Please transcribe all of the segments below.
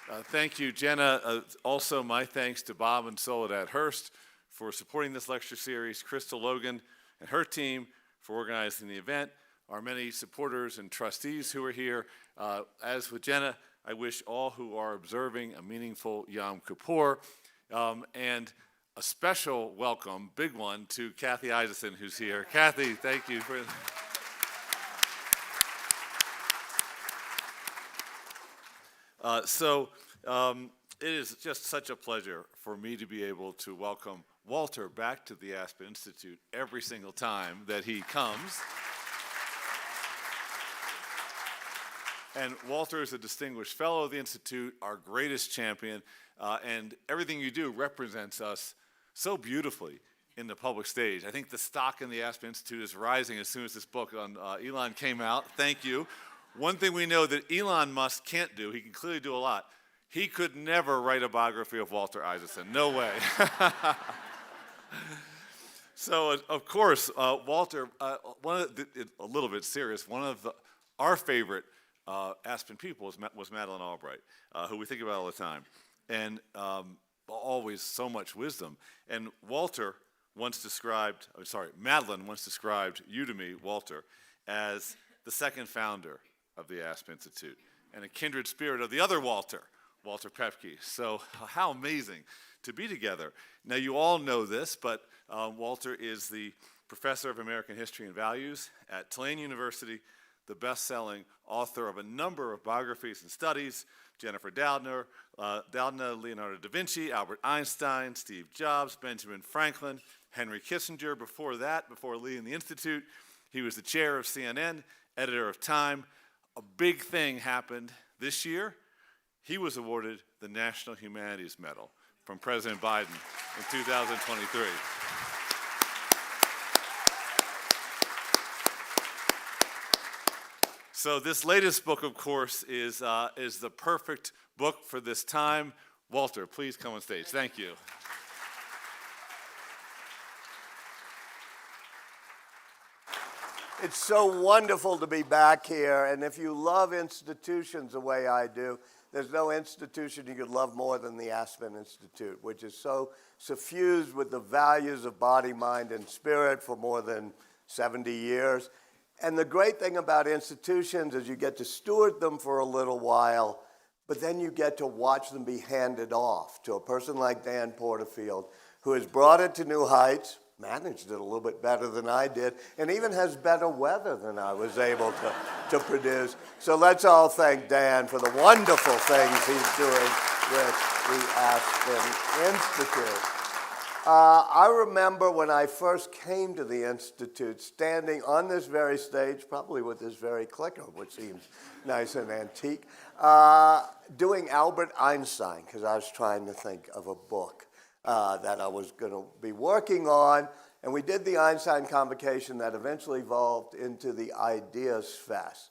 Thank you, Jenna. Also, my thanks to Bob and Soledad Hurst for supporting this lecture series, Crystal Logan and her team for organizing the event, our many supporters and trustees who are here. As with Jenna, I wish all who are observing a meaningful Yom Kippur, and a special welcome, big one, to Kathy Isaacson, who's here. Kathy, thank you for... It is just such a pleasure for me to be able to welcome Walter back to the Aspen Institute every single time that he comes. And Walter is a distinguished fellow of the Institute, our greatest champion, and everything you do represents us so beautifully in the public stage. I think the stock in the Aspen Institute is rising as soon as this book on Elon came out. Thank you. One thing we know that Elon Musk can't do, he can clearly do a lot, he could never write a biography of Walter Isaacson. No way. So, of course, Walter, a little bit serious, our favorite Aspen people was Madeleine Albright, who we think about all the time, and always so much wisdom. And Madeleine once described you to me, Walter, as the second founder of the Aspen Institute, and a kindred spirit of the other Walter Pepke. So how amazing to be together. Now you all know this, but Walter is the professor of American history and values at Tulane University, the best-selling author of a number of biographies and studies, Jennifer Doudna, Leonardo da Vinci, Albert Einstein, Steve Jobs, Benjamin Franklin, Henry Kissinger. Before that, before leading the Institute, he was the chair of CNN, editor of Time. A big thing happened this year. He was awarded the National Humanities Medal from President Biden in 2023. So this latest book, of course, is the perfect book for this time. Walter, please come on stage. Thank you. It's so wonderful to be back here, and if you love institutions the way I do, there's no institution you could love more than the Aspen Institute, which is so suffused with the values of body, mind, and spirit for more than 70 years. And the great thing about institutions is you get to steward them for a little while, but then you get to watch them be handed off to a person like Dan Porterfield, who has brought it to new heights, managed it a little bit better than I did, and even has better weather than I was able to produce. So let's all thank Dan for the wonderful things he's doing with the Aspen Institute. I remember when I first came to the Institute, standing on this very stage, probably with this very clicker, which seems nice and antique, doing Albert Einstein, because I was trying to think of a book that I was going to be working on, and we did the Einstein Convocation that eventually evolved into the Ideas Fest.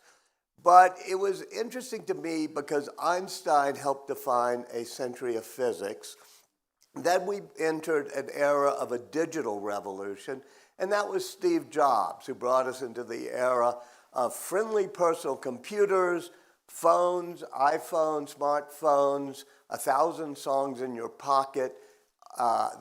But it was interesting to me because Einstein helped define a century of physics. Then we entered an era of a digital revolution, and that was Steve Jobs, who brought us into the era of friendly personal computers, phones, iPhones, smartphones, 1,000 songs in your pocket,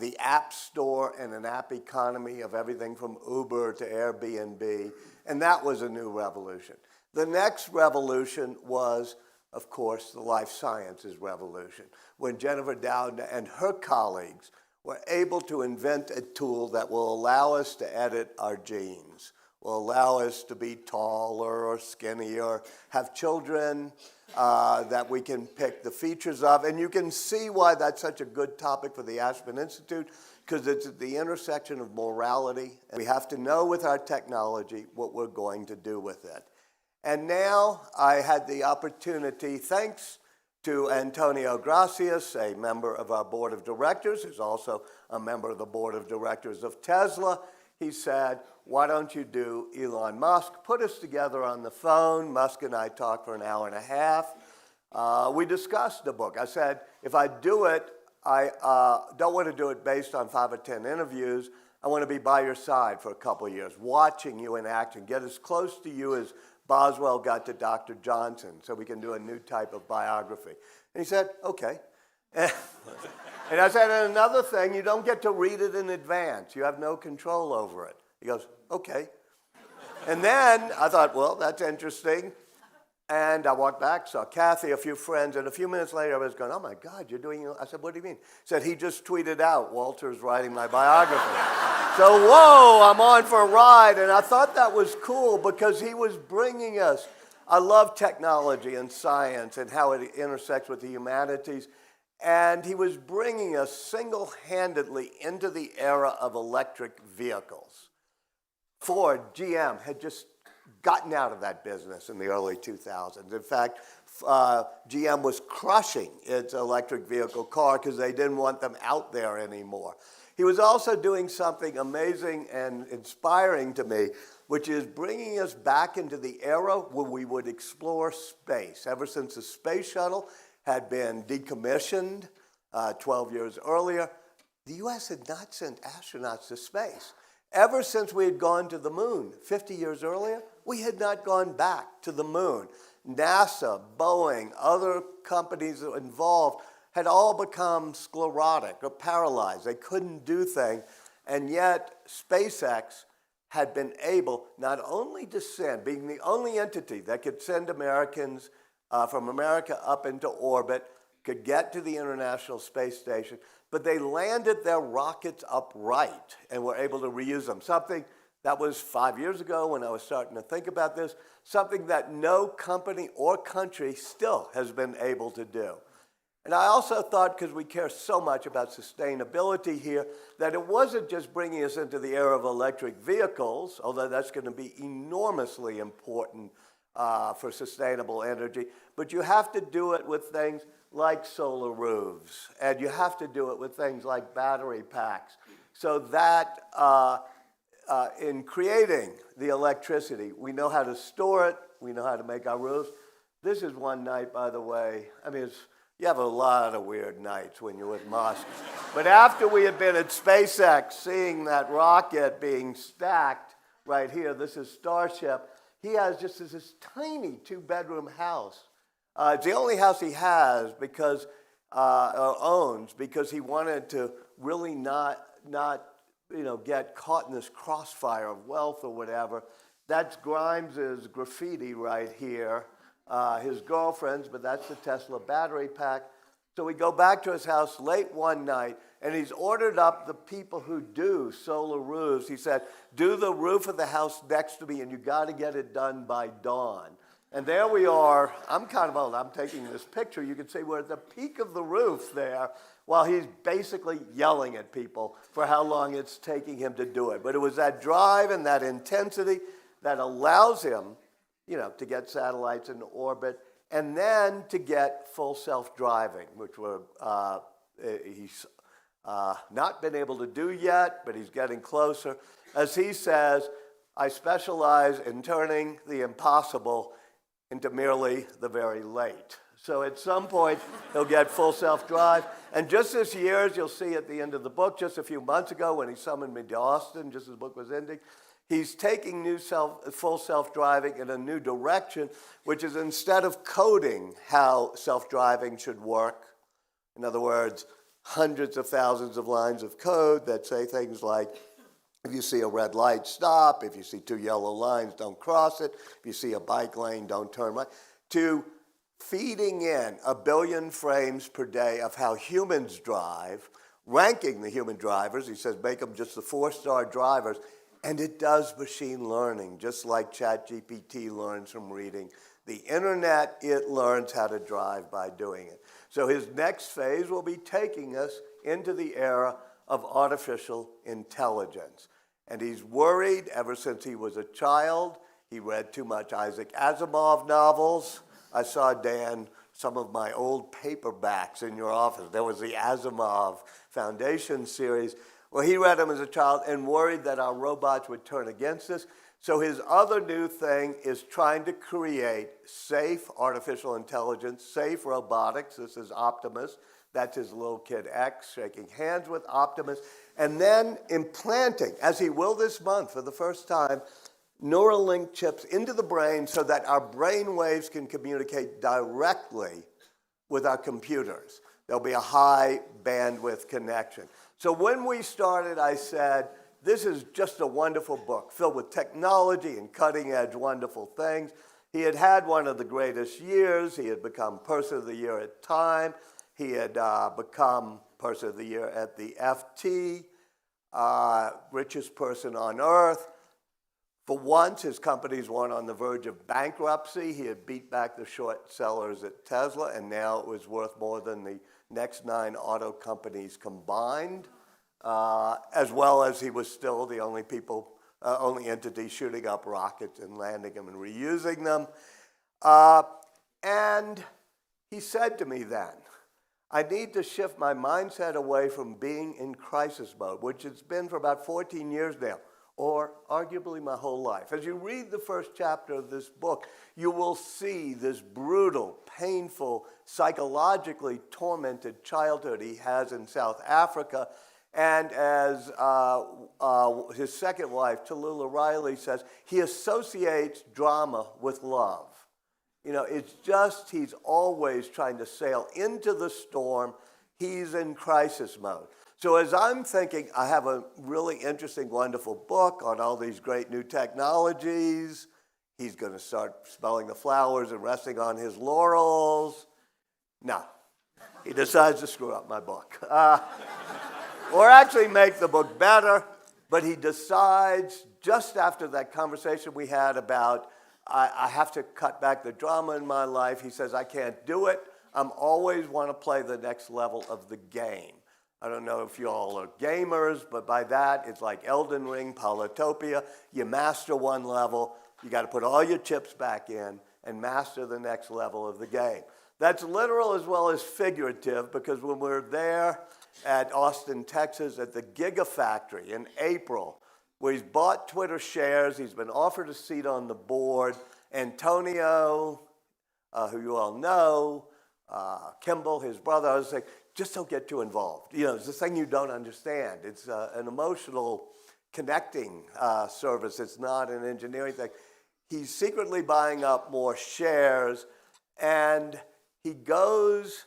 the app store and an app economy of everything from Uber to Airbnb, and that was a new revolution. The next revolution was, of course, the life sciences revolution, when Jennifer Doudna and her colleagues were able to invent a tool that will allow us to edit our genes, will allow us to be taller or skinnier, have children that we can pick the features of. And you can see why that's such a good topic for the Aspen Institute, because it's at the intersection of morality. And we have to know with our technology what we're going to do with it. And now I had the opportunity, thanks to Antonio Gracias, a member of our board of directors, who's also a member of the board of directors of Tesla. He said, why don't you do Elon Musk? Put us together on the phone. Musk and I talked for an hour and a half. We discussed the book. I said, if I do it, I don't want to do it based on 5 or 10 interviews. I want to be by your side for a couple of years, watching you in action, get as close to you as Boswell got to Dr. Johnson so we can do a new type of biography. And he said, okay. And I said, and another thing, you don't get to read it in advance. You have no control over it. He goes, okay. And then I thought, well, that's interesting. And I walked back, saw Kathy, a few friends, and a few minutes later I was going, oh my God, you're doing it? I said, what do you mean? He said, he just tweeted out, Walter's writing my biography. So, whoa, I'm on for a ride. And I thought that was cool because he was bringing us, I love technology and science and how it intersects with the humanities. And he was bringing us single-handedly into the era of electric vehicles. Ford, GM, had just gotten out of that business in the early 2000s. In fact, GM was crushing its electric vehicle car because they didn't want them out there anymore. He was also doing something amazing and inspiring to me, which is bringing us back into the era where we would explore space. Ever since the space shuttle had been decommissioned 12 years earlier, the U.S. had not sent astronauts to space. Ever since we had gone to the moon 50 years earlier, we had not gone back to the moon. NASA, Boeing, other companies involved had all become sclerotic or paralyzed. They couldn't do things. And yet, SpaceX had been able not only to send, being the only entity that could send Americans from America up into orbit, could get to the International Space Station, but they landed their rockets upright and were able to reuse them. Something that was 5 years ago when I was starting to think about this, something that no company or country still has been able to do. And I also thought, because we care so much about sustainability here, that it wasn't just bringing us into the era of electric vehicles, although that's going to be enormously important for sustainable energy, but you have to do it with things like solar roofs, and you have to do it with things like battery packs, so that in creating the electricity, we know how to store it, we know how to make our roofs. This is one night, by the way, I mean, you have a lot of weird nights when you're with Musk. But after we had been at SpaceX, seeing that rocket being stacked right here, this is Starship, he has just this tiny two-bedroom house. It's the only house he has because, or owns, because he wanted to really not get caught in this crossfire of wealth or whatever. That's Grimes's graffiti right here. His girlfriend's, but that's the Tesla battery pack. So we go back to his house late one night, and he's ordered up the people who do solar roofs. He said, do the roof of the house next to me, and you got to get it done by dawn. And there we are. I'm kind of old. I'm taking this picture. You can see we're at the peak of the roof there while he's basically yelling at people for how long it's taking him to do it. But it was that drive and that intensity that allows him, to get satellites into orbit and then to get full self-driving, which he's not been able to do yet, but he's getting closer. As he says, I specialize in turning the impossible into merely the very late. So at some point, he'll get full self-drive. And just this year, as you'll see at the end of the book, just a few months ago when he summoned me to Austin, just as the book was ending, he's taking full self-driving in a new direction, which is instead of coding how self-driving should work, in other words, hundreds of thousands of lines of code that say things like, if you see a red light, stop. If you see two yellow lines, don't cross it. If you see a bike lane, don't turn right. To feeding in 1 billion frames per day of how humans drive, ranking the human drivers. He says make them just the 4-star drivers. And it does machine learning, just like ChatGPT learns from reading the internet. It learns how to drive by doing it. So his next phase will be taking us into the era of artificial intelligence. And he's worried ever since he was a child. He read too much Isaac Asimov novels. I saw, Dan, some of my old paperbacks in your office. There was the Asimov Foundation series. Well, he read them as a child and worried that our robots would turn against us. So his other new thing is trying to create safe artificial intelligence, safe robotics. This is Optimus. That's his little kid X, shaking hands with Optimus. And then implanting, as he will this month for the first time, Neuralink chips into the brain so that our brain waves can communicate directly with our computers. There'll be a high bandwidth connection. So when we started, I said, this is just a wonderful book filled with technology and cutting edge wonderful things. He had had one of the greatest years. He had become Person of the Year at Time. He had become Person of the Year at the FT, richest person on earth. For once, his companies weren't on the verge of bankruptcy. He had beat back the short sellers at Tesla, and now it was worth more than the next 9 auto companies combined, as well as he was still the only entity shooting up rockets and landing them and reusing them. And he said to me then, I need to shift my mindset away from being in crisis mode, which it's been for about 14 years now, or arguably my whole life. As you read the first chapter of this book, you will see this brutal, painful, psychologically tormented childhood he has in South Africa. And as his second wife, Tallulah Riley, says, he associates drama with love. You know, it's just he's always trying to sail into the storm. He's in crisis mode. So as I'm thinking, I have a really interesting, wonderful book on all these great new technologies. He's going to start smelling the flowers and resting on his laurels. No, he decides to screw up my book. Or actually make the book better, but he decides just after that conversation we had about I have to cut back the drama in my life. He says, I can't do it. I'm always want to play the next level of the game. I don't know if you all are gamers, but by that, it's like Elden Ring, Polytopia. You master one level, you got to put all your chips back in and master the next level of the game. That's literal as well as figurative, because when we're there at Austin, Texas, at the Gigafactory in April, where he's bought Twitter shares, he's been offered a seat on the board. Antonio, who you all know, Kimball, his brother, I was saying, just don't get too involved. You know, it's the thing you don't understand. It's an emotional connecting service. It's not an engineering thing. He's secretly buying up more shares, and he goes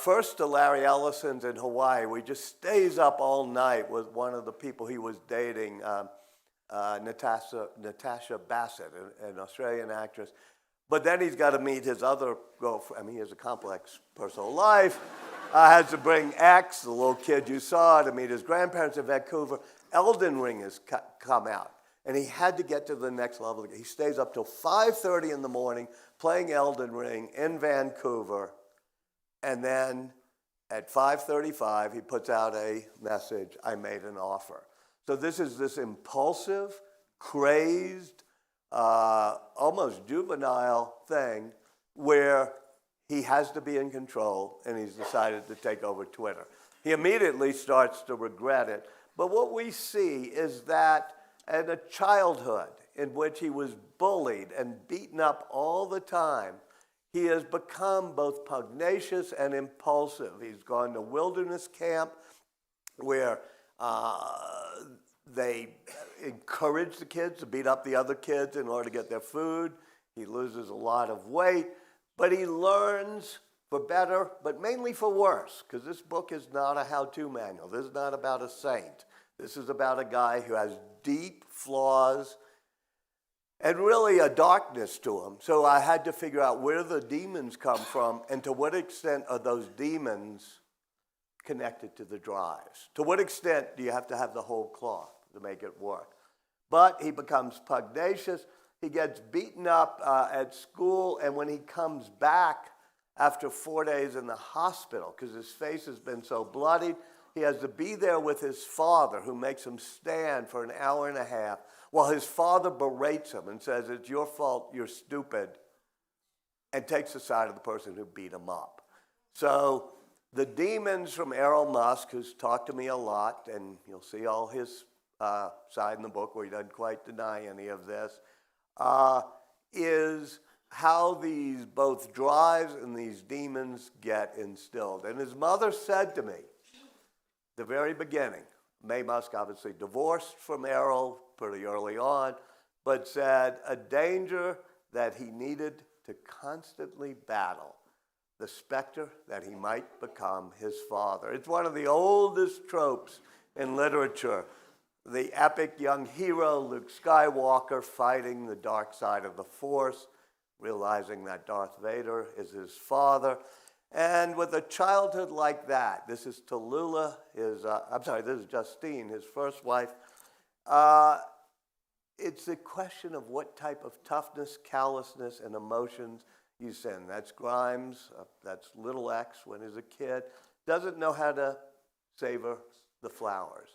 first to Larry Ellison's in Hawaii, where he just stays up all night with one of the people he was dating, Natasha Bassett, an Australian actress. But then he's got to meet his other girlfriend. I mean, he has a complex personal life. Has to bring X, the little kid you saw, to meet his grandparents in Vancouver. Elden Ring has come out, and he had to get to the next level. He stays up till 5:30 in the morning playing Elden Ring in Vancouver. And then at 5:35, he puts out a message, I made an offer. So this is this impulsive, crazed, almost juvenile thing where he has to be in control, and he's decided to take over Twitter. He immediately starts to regret it. But what we see is that in a childhood in which he was bullied and beaten up all the time, he has become both pugnacious and impulsive. He's gone to wilderness camp where they encourage the kids to beat up the other kids in order to get their food. He loses a lot of weight, but he learns for better, but mainly for worse, because this book is not a how-to manual. This is not about a saint. This is about a guy who has deep flaws and really a darkness to him. So I had to figure out where the demons come from and to what extent are those demons connected to the drives. To what extent do you have to have the whole cloth to make it work? But he becomes pugnacious. He gets beaten up at school, and when he comes back after 4 days in the hospital, because his face has been so bloodied, he has to be there with his father, who makes him stand for an hour and a half, while his father berates him and says, it's your fault, you're stupid, and takes the side of the person who beat him up. So the demons from Elon Musk, who's talked to me a lot, and you'll see all his side in the book where he doesn't quite deny any of this, is how these both drives and these demons get instilled. And his mother said to me, the very beginning, Mae Musk obviously divorced from Errol pretty early on. but said a danger that he needed to constantly battle, the specter that he might become his father. It's one of the oldest tropes in literature. The epic young hero, Luke Skywalker, fighting the dark side of the Force, realizing that Darth Vader is his father. And with a childhood like that, this is Tallulah, this is Justine, his first wife. It's a question of what type of toughness, callousness, and emotions you send. That's Grimes, that's little X when he's a kid, doesn't know how to savor the flowers.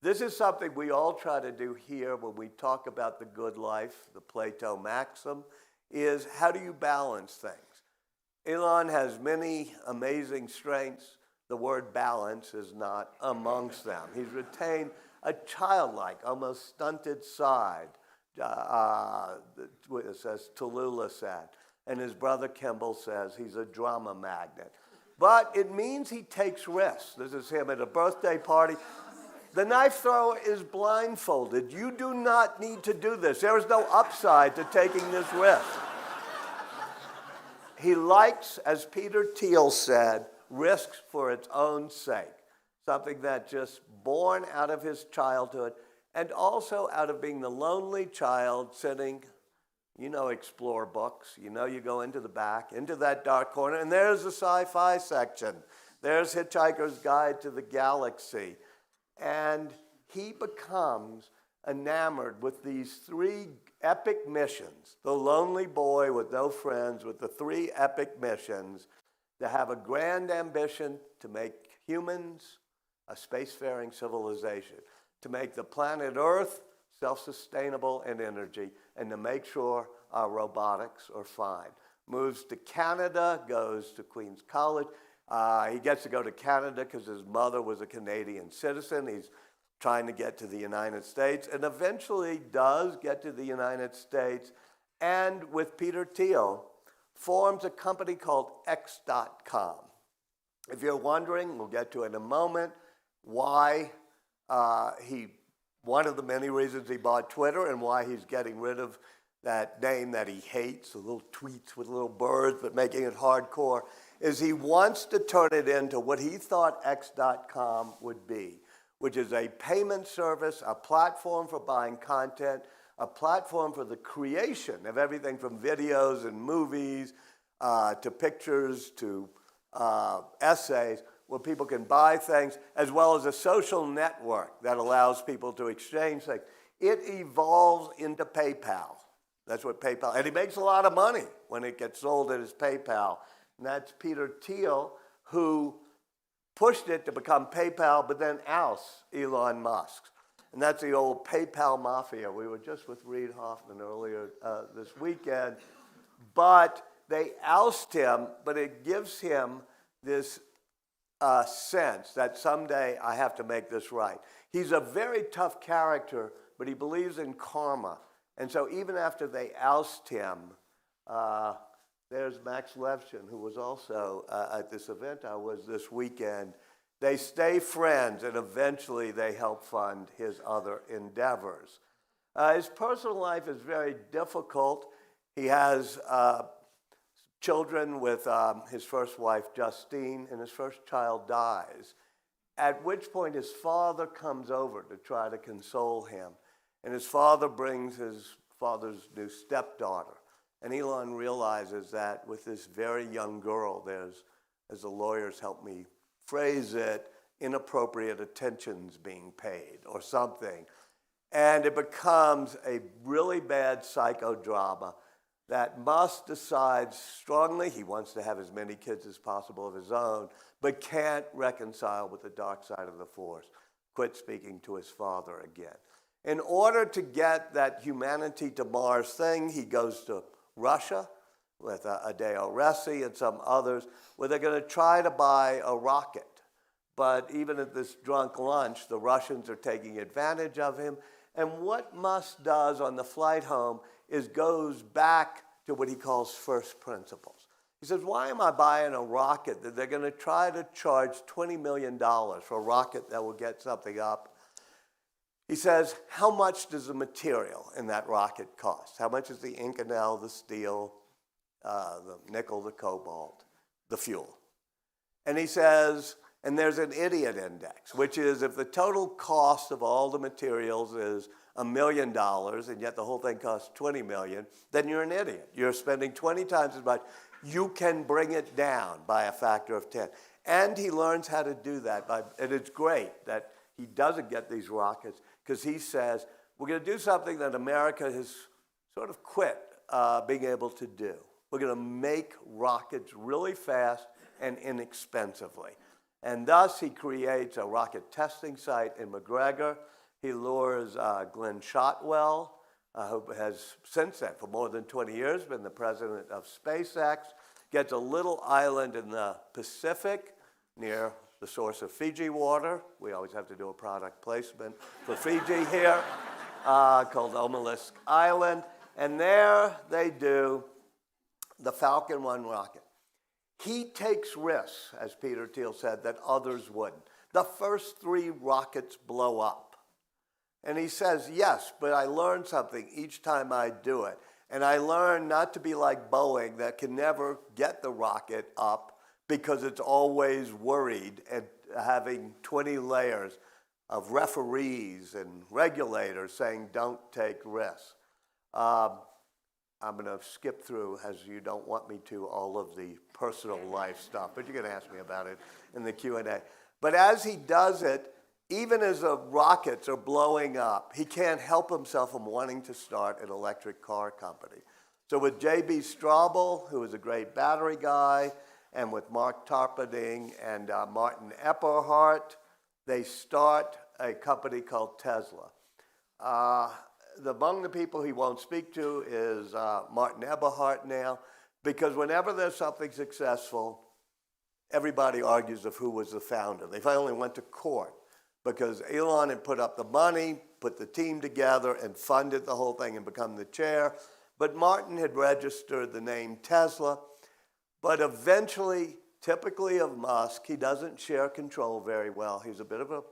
This is something we all try to do here when we talk about the good life, the Plato maxim, is how do you balance things? Elon has many amazing strengths. The word balance is not amongst them. He's retained a childlike, almost stunted side, as Tallulah said. And his brother Kimball says he's a drama magnet. But it means he takes risks. This is him at a birthday party. The knife thrower is blindfolded. You do not need to do this. There is no upside to taking this risk. He likes, as Peter Thiel said, risks for its own sake. Something that just born out of his childhood and also out of being the lonely child sitting, explore books. You go into the back, into that dark corner, and there's the sci-fi section. There's Hitchhiker's Guide to the Galaxy. And he becomes enamored with these three epic missions. The lonely boy with no friends with the three epic missions to have a grand ambition to make humans a spacefaring civilization, to make the planet Earth self-sustainable in energy, and to make sure our robotics are fine. Moves to Canada, goes to Queen's College. He gets to go to Canada because his mother was a Canadian citizen. He's trying to get to the United States and eventually does get to the United States, and with Peter Thiel, forms a company called X.com. If you're wondering, we'll get to in a moment, why one of the many reasons he bought Twitter and why he's getting rid of that name that he hates, the little tweets with little birds, but making it hardcore, is he wants to turn it into what he thought X.com would be, which is a payment service, a platform for buying content, a platform for the creation of everything from videos and movies to pictures to essays, where people can buy things, as well as a social network that allows people to exchange things. It evolves into PayPal. That's what PayPal, and he makes a lot of money when it gets sold at his PayPal. And that's Peter Thiel, who pushed it to become PayPal, but then ousts Elon Musk. And that's the old PayPal mafia. We were just with Reid Hoffman earlier this weekend. But they oust him, but it gives him this sense that someday I have to make this right. He's a very tough character, but he believes in karma. And so even after they oust him, there's Max Levchin, who was also at this event I was this weekend. They stay friends, and eventually they help fund his other endeavors. His personal life is very difficult. He has children with his first wife, Justine, and his first child dies, at which point his father comes over to try to console him. And his father brings his father's new stepdaughter. And Elon realizes that with this very young girl, there's, as the lawyers help me phrase it, inappropriate attentions being paid or something. And it becomes a really bad psychodrama that Musk decides strongly he wants to have as many kids as possible of his own, but can't reconcile with the dark side of the Force. Quit speaking to his father again. In order to get that humanity to Mars thing, he goes to Russia with Adeo Ressi and some others, where they're going to try to buy a rocket. But even at this drunk lunch, the Russians are taking advantage of him. And what Musk does on the flight home is goes back to what he calls first principles. He says, why am I buying a rocket that they're going to try to charge $20 million for a rocket that will get something up? He says, how much does the material in that rocket cost? How much is the Inconel, the steel, the nickel, the cobalt, the fuel? And he says, and there's an idiot index, which is if the total cost of all the materials is $1 million and yet the whole thing costs $20 million, then you're an idiot. You're spending 20 times as much. You can bring it down by a factor of 10. And he learns how to do that. And it's great that he doesn't get these rockets because he says, we're going to do something that America has sort of quit being able to do. We're going to make rockets really fast and inexpensively. And thus he creates a rocket testing site in McGregor. He lures Glenn Shotwell, who has since then, for more than 20 years, been the president of SpaceX, gets a little island in the Pacific near the source of Fiji water. We always have to do a product placement for Fiji here, called Omalisk Island. And there they do the Falcon 1 rocket. He takes risks, as Peter Thiel said, that others wouldn't. The first 3 rockets blow up. And he says, yes, but I learned something each time I do it. And I learned not to be like Boeing that can never get the rocket up because it's always worried and having 20 layers of referees and regulators saying don't take risks. I'm going to skip through, as you don't want me to, all of the personal life stuff, but you're going to ask me about it in the Q&A. But as he does it, even as the rockets are blowing up, he can't help himself from wanting to start an electric car company. So with J.B. Straubel, who is a great battery guy, and with Mark Tarpenning and Martin Eberhard, they start a company called Tesla. Among the people he won't speak to is Martin Eberhard now, because whenever there's something successful, everybody argues of who was the founder. They finally went to court because Elon had put up the money, put the team together, and funded the whole thing and become the chair. But Martin had registered the name Tesla. But eventually, typically of Musk, he doesn't share control very well. He's a bit of a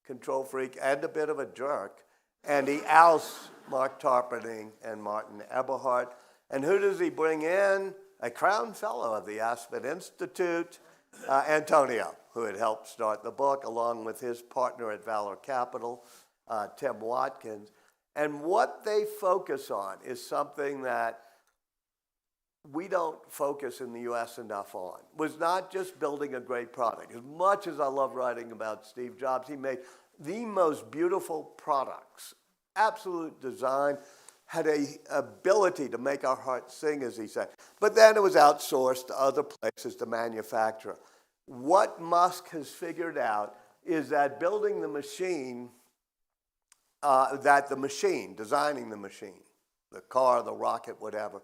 control freak and a bit of a jerk. And he ousts Mark Tarpenning and Martin Eberhard. And who does he bring in? A crown fellow of the Aspen Institute, Antonio, who had helped start the book, along with his partner at Valor Capital, Tim Watkins. And what they focus on is something that we don't focus in the U.S. enough on. It was not just building a great product. As much as I love writing about Steve Jobs, he made the most beautiful products, absolute design, had an ability to make our hearts sing, as he said. But then it was outsourced to other places to manufacture. What Musk has figured out is that building the machine, designing the machine, the car, the rocket, whatever,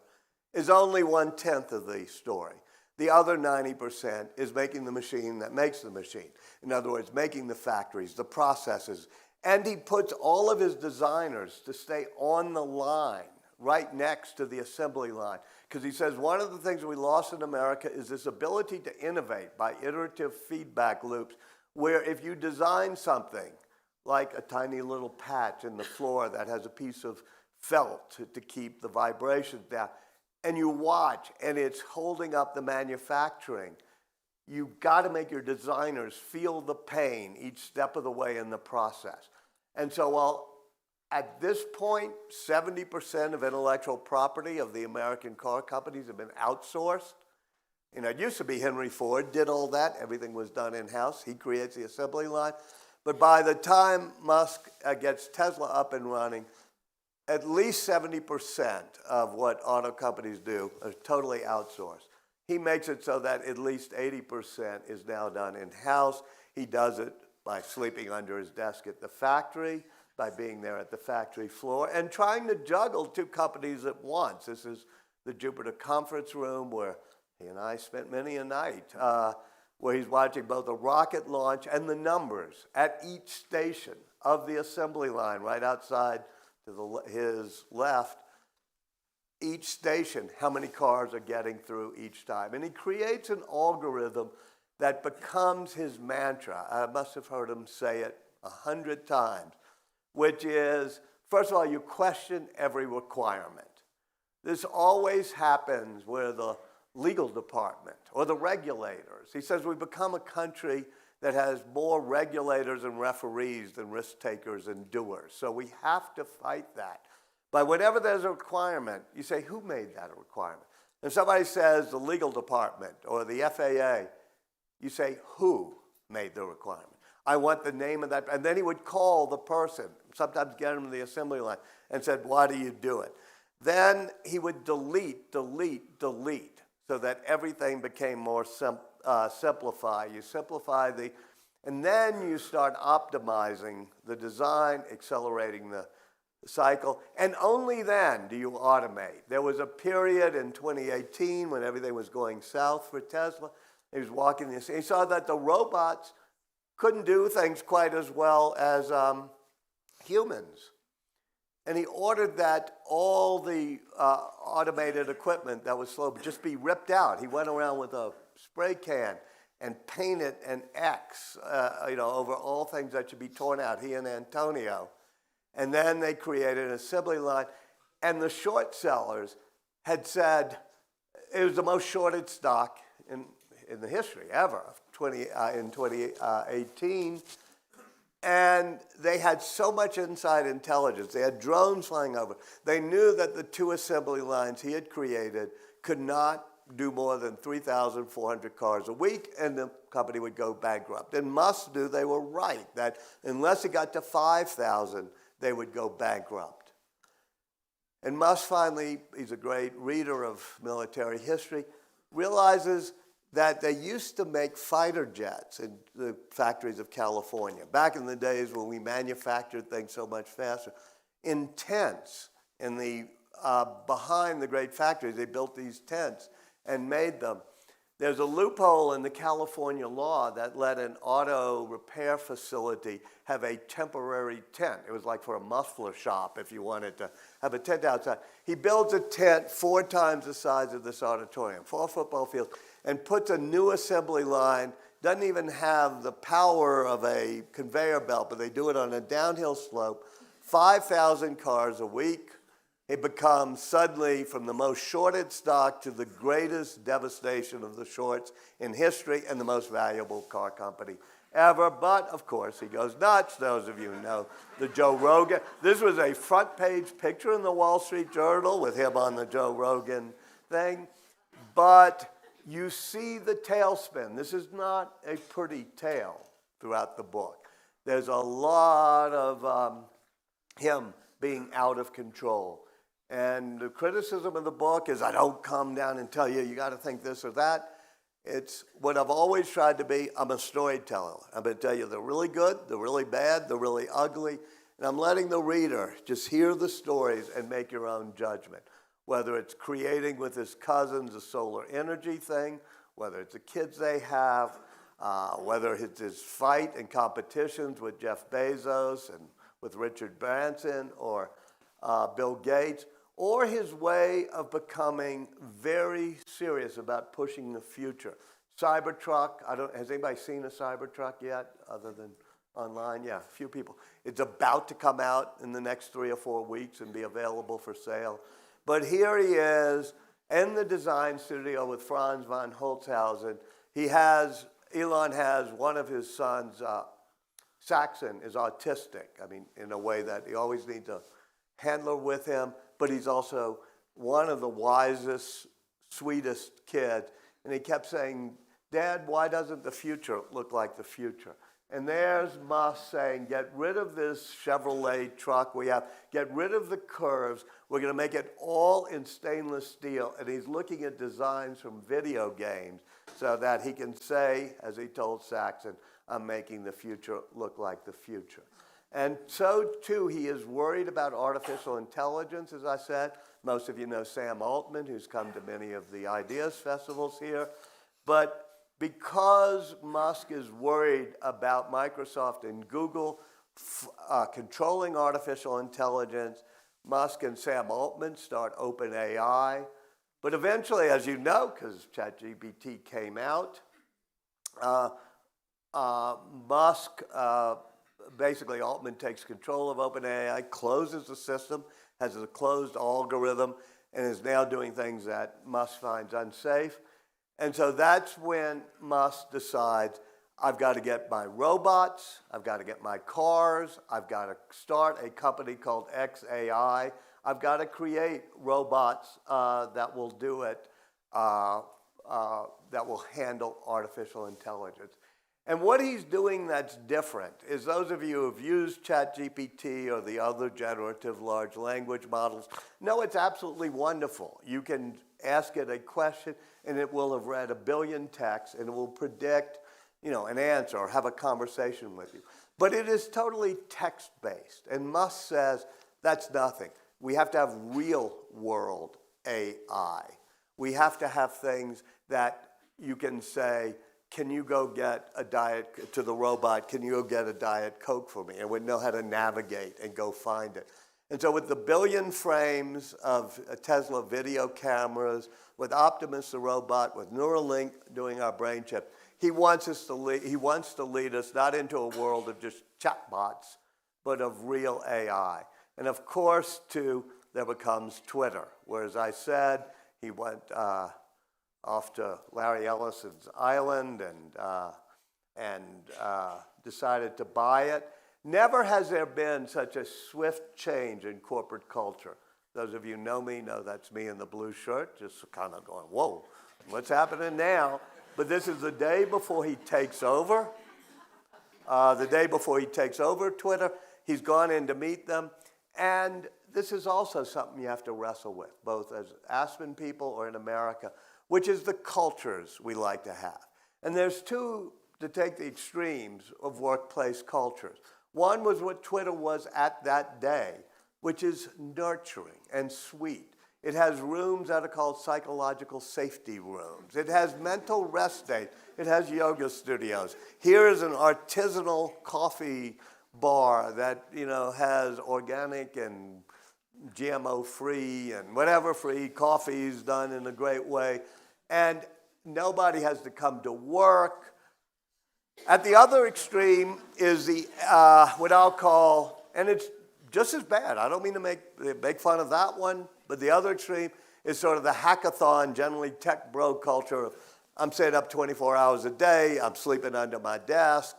is only 1/10 of the story. The other 90% is making the machine that makes the machine. In other words, making the factories, the processes. And he puts all of his designers to stay on the line, right next to the assembly line. Because he says one of the things we lost in America is this ability to innovate by iterative feedback loops, where if you design something, like a tiny little patch in the floor that has a piece of felt to keep the vibrations down, and you watch, and it's holding up the manufacturing, you've got to make your designers feel the pain each step of the way in the process. And so while at this point, 70% of intellectual property of the American car companies have been outsourced. You know, it used to be Henry Ford did all that. Everything was done in-house. He creates the assembly line. But by the time Musk gets Tesla up and running, at least 70% of what auto companies do are totally outsourced. He makes it so that at least 80% is now done in-house. He does it by sleeping under his desk at the factory, by being there at the factory floor, and trying to juggle 2 companies at once. This is the Jupiter conference room where he and I spent many a night, where he's watching both the rocket launch and the numbers at each station of the assembly line right outside to his left, each station, how many cars are getting through each time. And he creates an algorithm that becomes his mantra. I must have heard him say it 100 times. which is, first of all, you question every requirement. This always happens where the legal department or the regulators, he says we've become a country that has more regulators and referees than risk takers and doers. So we have to fight that. But whenever there's a requirement, you say, who made that a requirement? If somebody says the legal department or the FAA, you say, who made the requirement? I want the name of that. And then he would call the person, sometimes get him to the assembly line, and said, why do you do it? Then he would delete, so that everything became more simplified. You simplify and then you start optimizing the design, accelerating the cycle, and only then do you automate. There was a period in 2018 when everything was going south for Tesla. He was walking this, he saw that the robots couldn't do things quite as well as humans. And he ordered that all the automated equipment that was slow just be ripped out. He went around with a spray can and painted an X, over all things that should be torn out, he and Antonio. And then they created an assembly line. And the short sellers had said it was the most shorted stock in the history ever in 2018. And they had so much inside intelligence. They had drones flying over. They knew that the 2 assembly lines he had created could not do more than 3,400 cars a week, and the company would go bankrupt. And Musk knew they were right, that unless it got to 5,000, they would go bankrupt. And Musk finally, he's a great reader of military history, realizes that they used to make fighter jets in the factories of California. Back in the days when we manufactured things so much faster, in tents, in the behind the great factories, they built these tents and made them. There's a loophole in the California law that let an auto repair facility have a temporary tent. It was like for a muffler shop if you wanted to have a tent outside. He builds a tent 4 times the size of this auditorium, 4 football fields, and puts a new assembly line, doesn't even have the power of a conveyor belt, but they do it on a downhill slope, 5,000 cars a week. It becomes suddenly from the most shorted stock to the greatest devastation of the shorts in history and the most valuable car company ever. But, of course, he goes nuts. Those of you who know the Joe Rogan. This was a front page picture in the Wall Street Journal with him on the Joe Rogan thing. But you see the tailspin. This is not a pretty tale throughout the book. There's a lot of him being out of control. And the criticism of the book is I don't come down and tell you, you got to think this or that. It's what I've always tried to be. I'm a storyteller. I'm going to tell you the really good, the really bad, the really ugly. And I'm letting the reader just hear the stories and make your own judgment. Whether it's creating with his cousins a solar energy thing, whether it's the kids they have, whether it's his fight and competitions with Jeff Bezos and with Richard Branson or Bill Gates, or his way of becoming very serious about pushing the future. Cybertruck, has anybody seen a Cybertruck yet other than online? Yeah, a few people. It's about to come out in the next 3 or 4 weeks and be available for sale. But here he is in the design studio with Franz von Holzhausen. Elon has one of his sons, Isaacson, is autistic. I mean, in a way that he always needs a handler with him, but he's also one of the wisest, sweetest kids. And he kept saying, Dad, why doesn't the future look like the future? And there's Musk saying, get rid of this Chevrolet truck we have, get rid of the curves, we're going to make it all in stainless steel. And he's looking at designs from video games so that he can say, as he told Saxon, I'm making the future look like the future. And so, too, he is worried about artificial intelligence, as I said. Most of you know Sam Altman, who's come to many of the Ideas Festivals here. But because Musk is worried about Microsoft and Google controlling artificial intelligence, Musk and Sam Altman start OpenAI. But eventually, as you know, because ChatGPT came out, Musk basically Altman takes control of OpenAI, closes the system, has a closed algorithm, and is now doing things that Musk finds unsafe. And so that's when Musk decides, I've got to get my robots, I've got to get my cars, I've got to start a company called XAI. I've got to create robots that will do it, that will handle artificial intelligence. And what he's doing that's different is those of you who've used ChatGPT or the other generative large language models know it's absolutely wonderful. You can ask it a question and it will have read 1 billion texts and it will predict, an answer or have a conversation with you. But it is totally text-based. And Musk says that's nothing. We have to have real world AI. We have to have things that you can say, can you go get a diet, to the robot, can you go get a Diet Coke for me? And would know how to navigate and go find it. And so with the 1 billion frames of Tesla video cameras, with Optimus the robot, with Neuralink doing our brain chip, he wants to lead us not into a world of just chatbots, but of real AI. And of course, too, there becomes Twitter, where, as I said, he went off to Larry Ellison's island and decided to buy it. Never has there been such a swift change in corporate culture. Those of you who know me know that's me in the blue shirt, just kind of going, whoa, what's happening now? But this is the day before he takes over. The day before he takes over Twitter, he's gone in to meet them. And this is also something you have to wrestle with, both as Aspen people or in America, which is the cultures we like to have. And there's two, to take the extremes of workplace cultures. One was what Twitter was at that day, which is nurturing and sweet. It has rooms that are called psychological safety rooms. It has mental rest days. It has yoga studios. Here is an artisanal coffee bar that has organic and GMO-free and whatever free coffees done in a great way. And nobody has to come to work. At the other extreme is the what I'll call, and it's just as bad. I don't mean to make fun of that one, but the other extreme is sort of the hackathon, generally tech bro culture of I'm staying up 24 hours a day, I'm sleeping under my desk.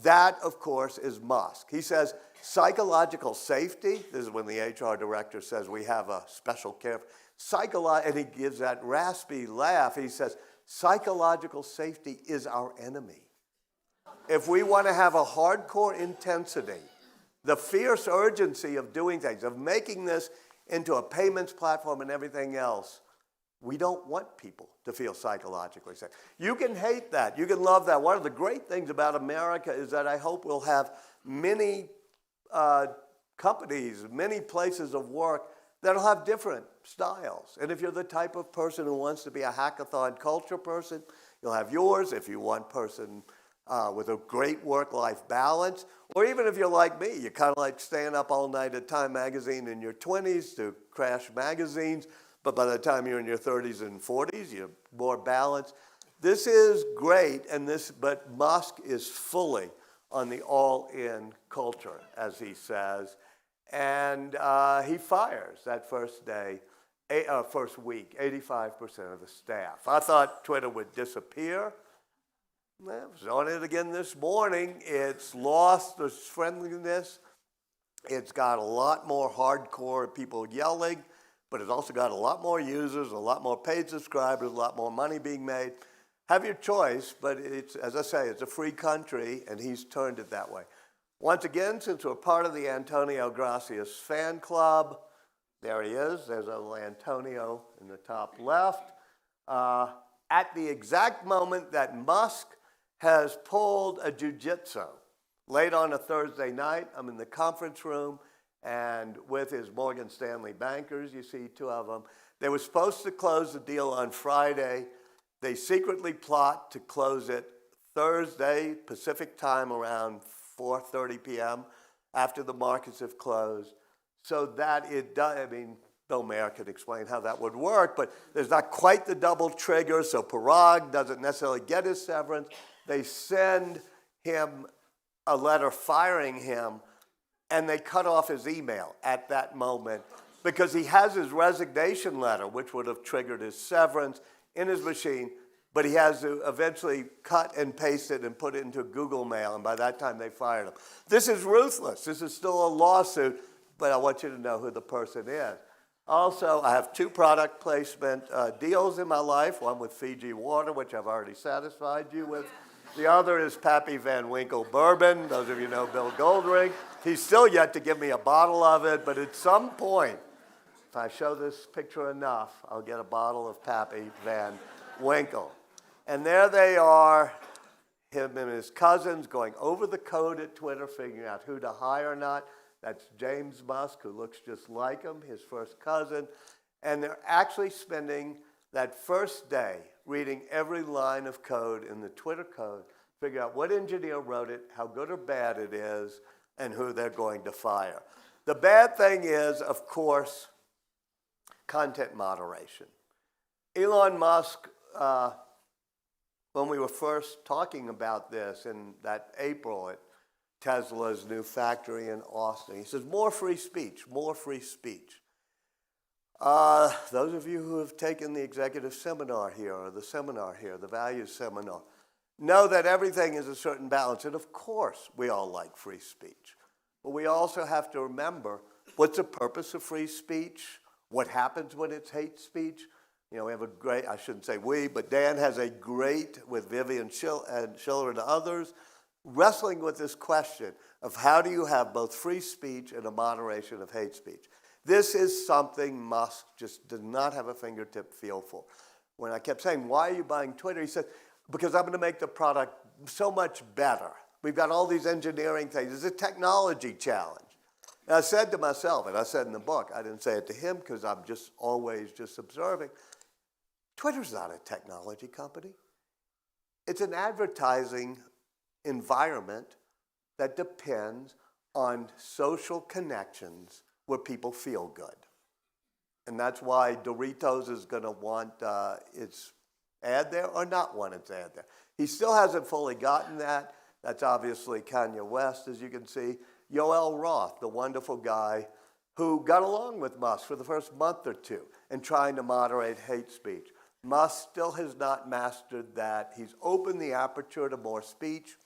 That, of course, is Musk. He says psychological safety, this is when the HR director says we have a special care, and he gives that raspy laugh. He says psychological safety is our enemy. If we want to have a hardcore intensity, the fierce urgency of doing things, of making this into a payments platform and everything else, we don't want people to feel psychologically safe. You can hate that. You can love that. One of the great things about America is that I hope we'll have many companies, many places of work that'll have different styles. And if you're the type of person who wants to be a hackathon culture person, you'll have yours. If you want person with a great work-life balance, or even if you're like me, you kind of like staying up all night at Time Magazine in your 20s to crash magazines, but by the time you're in your 30s and 40s, you're more balanced. This is great, but Musk is fully on the all-in culture, as he says, and he fires that first week, 85% of the staff. I thought Twitter would disappear. Well, I was on it again this morning. It's lost its friendliness. It's got a lot more hardcore people yelling, but it's also got a lot more users, a lot more paid subscribers, a lot more money being made. Have your choice, but it's, as I say, it's a free country, and he's turned it that way. Once again, since we're part of the Antonio Gracias fan club, there he is. There's a little Antonio in the top left. At the exact moment that Musk has pulled a jiu-jitsu, late on a Thursday night, I'm in the conference room, and with his Morgan Stanley bankers, you see two of them. They were supposed to close the deal on Friday. They secretly plot to close it Thursday, Pacific time, around 4:30 p.m., after the markets have closed, so that it does, Bill Mayer could explain how that would work, but there's not quite the double trigger, so Parag doesn't necessarily get his severance. They send him a letter firing him, and they cut off his email at that moment because he has his resignation letter, which would have triggered his severance, in his machine, but he has to eventually cut and paste it and put it into Google Mail, and by that time they fired him. This is ruthless. This is still a lawsuit, but I want you to know who the person is. Also, I have 2 product placement deals in my life, one with Fiji Water, which I've already satisfied you with. The other is Pappy Van Winkle Bourbon. Those of you know Bill Goldring. He's still yet to give me a bottle of it, but at some point, if I show this picture enough, I'll get a bottle of Pappy Van Winkle. And there they are, him and his cousins going over the code at Twitter, figuring out who to hire or not. That's James Musk, who looks just like him, his first cousin. And they're actually spending that first day reading every line of code in the Twitter code, figure out what engineer wrote it, how good or bad it is, and who they're going to fire. The bad thing is, of course, content moderation. Elon Musk, when we were first talking about this in that April at Tesla's new factory in Austin, he says, more free speech, more free speech. Those of you who have taken the executive seminar here, or the seminar here, the values seminar, know that everything is a certain balance. And of course, we all like free speech. But we also have to remember what's the purpose of free speech, what happens when it's hate speech. You know, we have a great, I shouldn't say we, but Dan has a great, with Vivian Schiller and others, wrestling with this question of how do you have both free speech and a moderation of hate speech. This is something Musk just does not have a fingertip feel for. When I kept saying, why are you buying Twitter? He said, because I'm going to make the product so much better. We've got all these engineering things. It's a technology challenge. And I said to myself, and I said in the book, I didn't say it to him because I'm just always just observing, Twitter's not a technology company. It's an advertising environment that depends on social connections where people feel good. And that's why Doritos is going to want its ad there or not want its ad there. He still hasn't fully gotten that. That's obviously Kanye West, as you can see. Yoel Roth, the wonderful guy who got along with Musk for the first month or two in trying to moderate hate speech. Musk still has not mastered that. He's opened the aperture to more speech,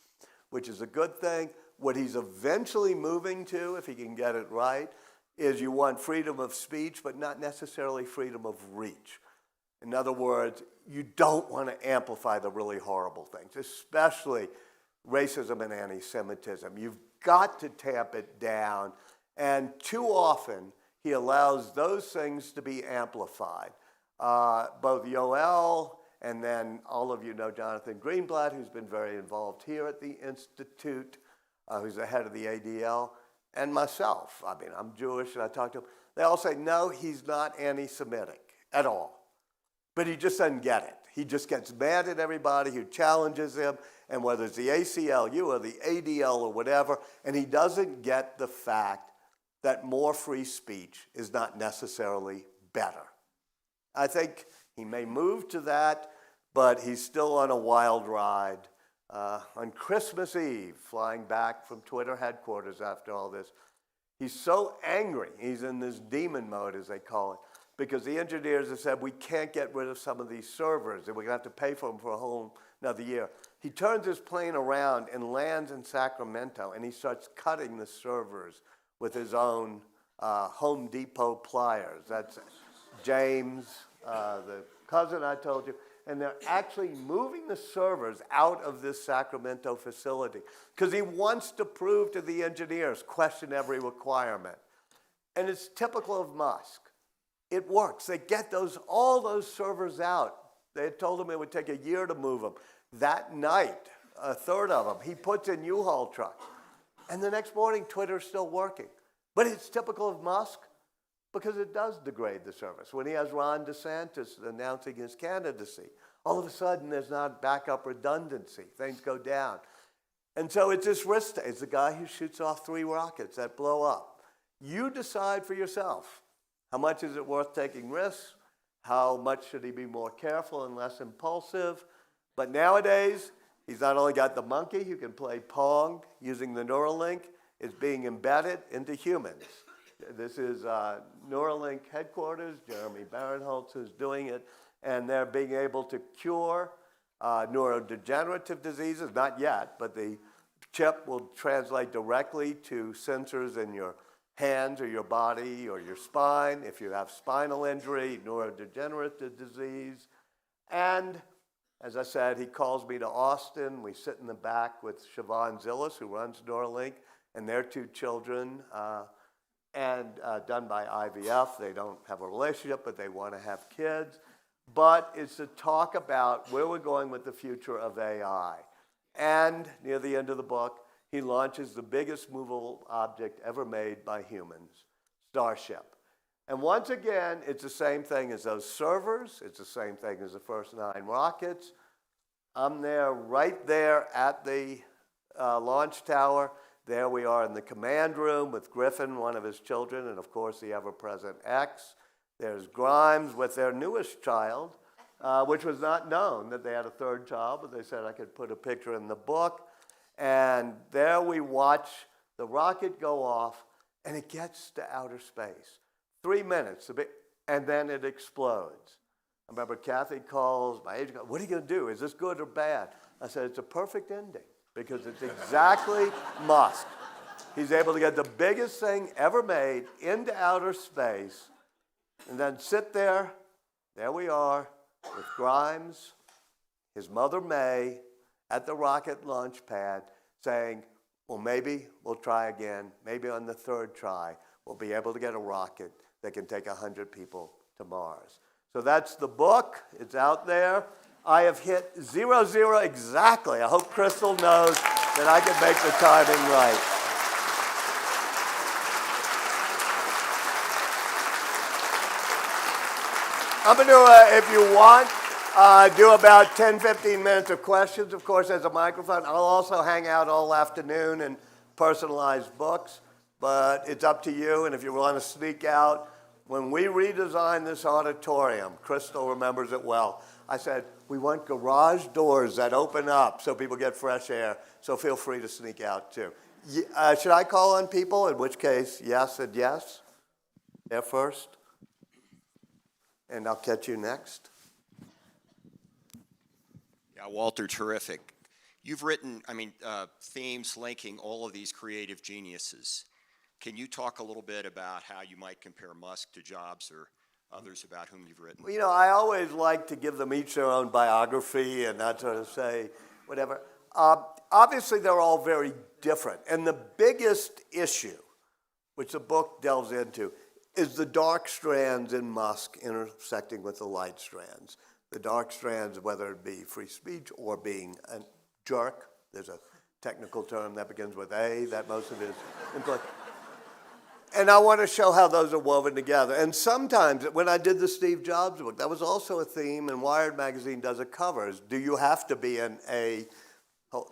which is a good thing. What he's eventually moving to, if he can get it right, is you want freedom of speech, but not necessarily freedom of reach. In other words, you don't want to amplify the really horrible things, especially racism and anti-Semitism. You've got to tamp it down, and too often he allows those things to be amplified. Both Yoel and then all of you know Jonathan Greenblatt, who's been very involved here at the Institute, who's the head of the ADL, and myself. I mean, I'm Jewish, and I talk to them. They all say, no, he's not anti-Semitic at all. But he just doesn't get it. He just gets mad at everybody who challenges him, and whether it's the ACLU or the ADL or whatever, and he doesn't get the fact that more free speech is not necessarily better. I think he may move to that, but he's still on a wild ride. On Christmas Eve, flying back from Twitter headquarters after all this, he's so angry. He's in this demon mode, as they call it, because the engineers have said, we can't get rid of some of these servers, and we're going to have to pay for them for a whole another year. He turns his plane around and lands in Sacramento, and he starts cutting the servers with his own Home Depot pliers. That's James, the cousin I told you. And they're actually moving the servers out of this Sacramento facility because he wants to prove to the engineers, question every requirement. And it's typical of Musk. It works. They get all those servers out. They had told him it would take a year to move them. That night, a third of them, he puts in U-Haul trucks. And the next morning, Twitter's still working. But it's typical of Musk because it does degrade the service. When he has Ron DeSantis announcing his candidacy, all of a sudden there's not backup redundancy. Things go down. And so it's this risk. It's the guy who shoots off 3 rockets that blow up. You decide for yourself. How much is it worth taking risks? How much should he be more careful and less impulsive? But nowadays, He's not only got the monkey who can play Pong using the Neuralink, it's being embedded into humans. This is Neuralink headquarters. Jeremy Barinholtz is doing it, and they're being able to cure neurodegenerative diseases, not yet, but the chip will translate directly to sensors in your hands or your body or your spine if you have spinal injury, neurodegenerative disease. And as I said, he calls me to Austin. We sit in the back with Siobhan Zillis, who runs Neuralink, and their two children, and done by IVF. They don't have a relationship, but they want to have kids. But it's to talk about where we're going with the future of AI. And near the end of the book, he launches the biggest movable object ever made by humans, Starship. And once again, it's the same thing as those servers. It's the same thing as the first 9 rockets. I'm there, right there at the launch tower. There we are in the command room with Griffin, one of his children, and of course the ever-present X. There's Grimes with their newest child, which was not known that they had a third child, but they said I could put a picture in the book. And there we watch the rocket go off, and it gets to outer space. 3 minutes, and then it explodes. I remember Kathy calls, my agent goes, what are you going to do? Is this good or bad? I said, it's a perfect ending, because it's exactly Musk. He's able to get the biggest thing ever made into outer space, and then sit there we are, with Grimes, his mother May, at the rocket launch pad, saying, well, maybe we'll try again. Maybe on the third try, we'll be able to get a rocket that can take 100 people to Mars. So that's the book. It's out there. I have hit 0-0 exactly. I hope Crystal knows that I can make the timing right. I'm going to, if you want, do about 10, 15 minutes of questions. Of course, there's a microphone. I'll also hang out all afternoon and personalize books, but it's up to you. And if you want to sneak out, when we redesigned this auditorium, Crystal remembers it well, I said, we want garage doors that open up so people get fresh air, so feel free to sneak out too. Should I call on people? In which case, yes and yes. There first. And I'll catch you next. Yeah, Walter, terrific. You've written, themes linking all of these creative geniuses. Can you talk a little bit about how you might compare Musk to Jobs or others about whom you've written? Well, you know, I always like to give them each their own biography and not sort of say whatever. Obviously, they're all very different. And the biggest issue, which the book delves into, is the dark strands in Musk intersecting with the light strands. The dark strands, whether it be free speech or being a jerk. There's a technical term that begins with A that most of his employees. And I want to show how those are woven together. And sometimes, when I did the Steve Jobs book, that was also a theme, and Wired magazine does a cover. Is, do you have to be an A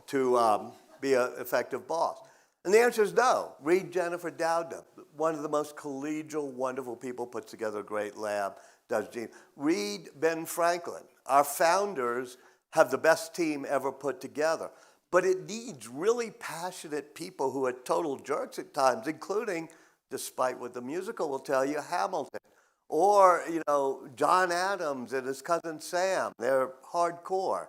to be an effective boss? And the answer is no. Read Jennifer Doudna, one of the most collegial, wonderful people, puts together a great lab, does gene. Read Ben Franklin. Our founders have the best team ever put together. But it needs really passionate people who are total jerks at times, including, despite what the musical will tell you, Hamilton. Or, you know, John Adams and his cousin Sam. They're hardcore.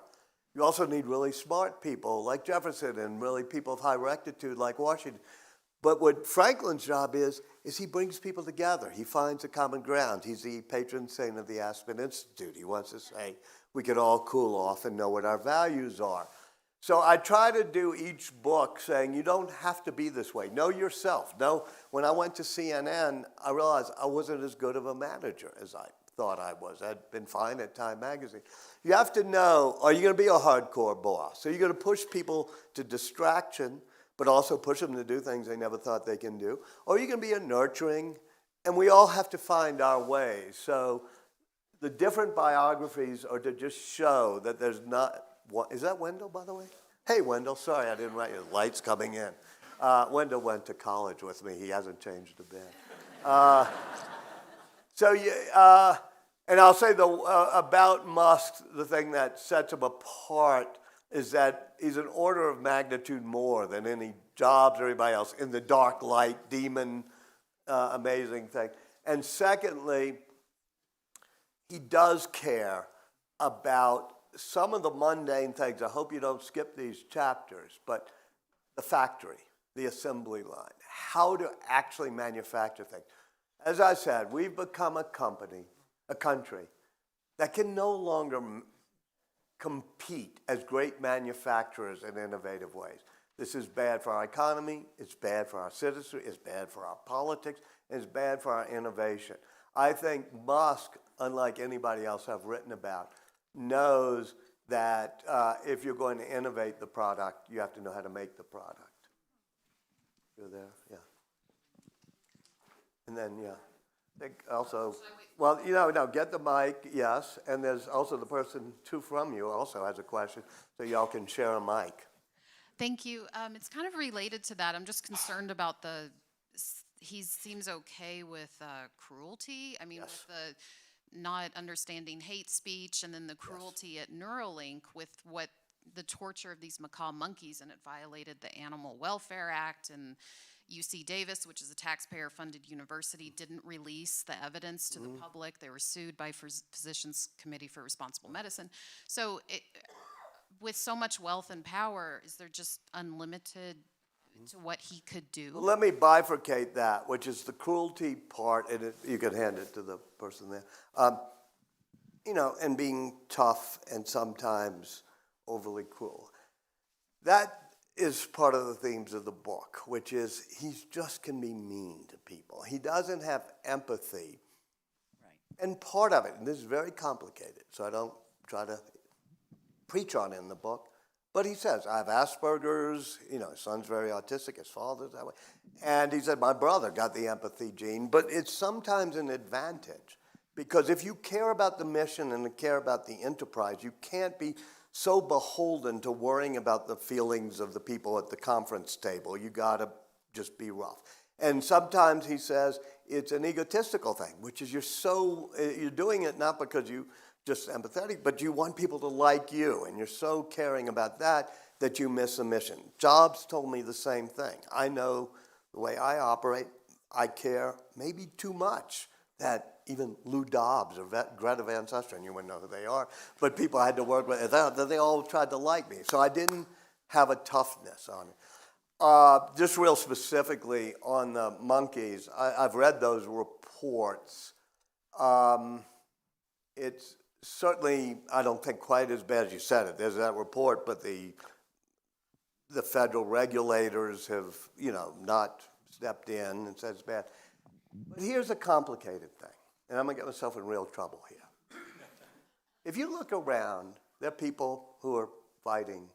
You also need really smart people like Jefferson and really people of high rectitude like Washington. But what Franklin's job is he brings people together. He finds a common ground. He's the patron saint of the Aspen Institute. He wants to say we could all cool off and know what our values are. So I try to do each book saying you don't have to be this way. Know yourself. When I went to CNN, I realized I wasn't as good of a manager as I thought I was. I'd been fine at Time Magazine. You have to know, are you going to be a hardcore boss? Are you going to push people to distraction, but also push them to do things they never thought they can do? Or are you going to be a nurturing? And we all have to find our ways. So the different biographies are to just show that there's not. Is that Wendell, by the way? Hey, Wendell, sorry I didn't write you. Lights coming in. Wendell went to college with me. He hasn't changed a bit. And I'll say about Musk, the thing that sets him apart is that he's an order of magnitude more than any Jobs or anybody else in the dark light, demon, amazing thing. And secondly, he does care about some of the mundane things. I hope you don't skip these chapters, but the factory, the assembly line, how to actually manufacture things. As I said, we've become a country that can no longer compete as great manufacturers in innovative ways. This is bad for our economy, it's bad for our citizenry, it's bad for our politics, and it's bad for our innovation. I think Musk, unlike anybody else I've written about, knows that if you're going to innovate the product, you have to know how to make the product. You're there? Yeah. And then, yeah. I think also, well, no, get the mic, yes. And there's also the person from you also has a question, so y'all can share a mic. Thank you. It's kind of related to that. I'm just concerned about he seems okay with cruelty. I mean, Yes. with the not understanding hate speech and then the cruelty at Neuralink with what the torture of these macaque monkeys, and it violated the Animal Welfare Act. And UC Davis, which is a taxpayer-funded university, didn't release the evidence to the public. They were sued by Physicians Committee for Responsible Medicine. So with so much wealth and power, is there just unlimited to what he could do? Well, let me bifurcate that, which is the cruelty part, and you can hand it to the person there. And being tough and sometimes overly cruel. That is part of the themes of the book, which is he just can be mean to people. He doesn't have empathy. Right. And part of it, and this is very complicated, so I don't try to preach on it in the book, but he says, I have Asperger's, his son's very autistic, his father's that way. And he said, my brother got the empathy gene, but it's sometimes an advantage because if you care about the mission and care about the enterprise, you can't be so beholden to worrying about the feelings of the people at the conference table. You gotta just be rough. And sometimes he says it's an egotistical thing, which is you're doing it not because you just empathetic, but you want people to like you, and you're so caring about that you miss a mission. Jobs told me the same thing. I know the way I operate, I care maybe too much that even Lou Dobbs or Greta Van Susteren, you wouldn't know who they are, but people I had to work with, that they all tried to like me. So I didn't have a toughness on it. Just real specifically on the monkeys, I've read those reports. It's certainly, I don't think quite as bad as you said it. There's that report, but the federal regulators have, not stepped in and said it's bad. But here's a complicated thing, and I'm going to get myself in real trouble here. If you look around, there are people who are fighting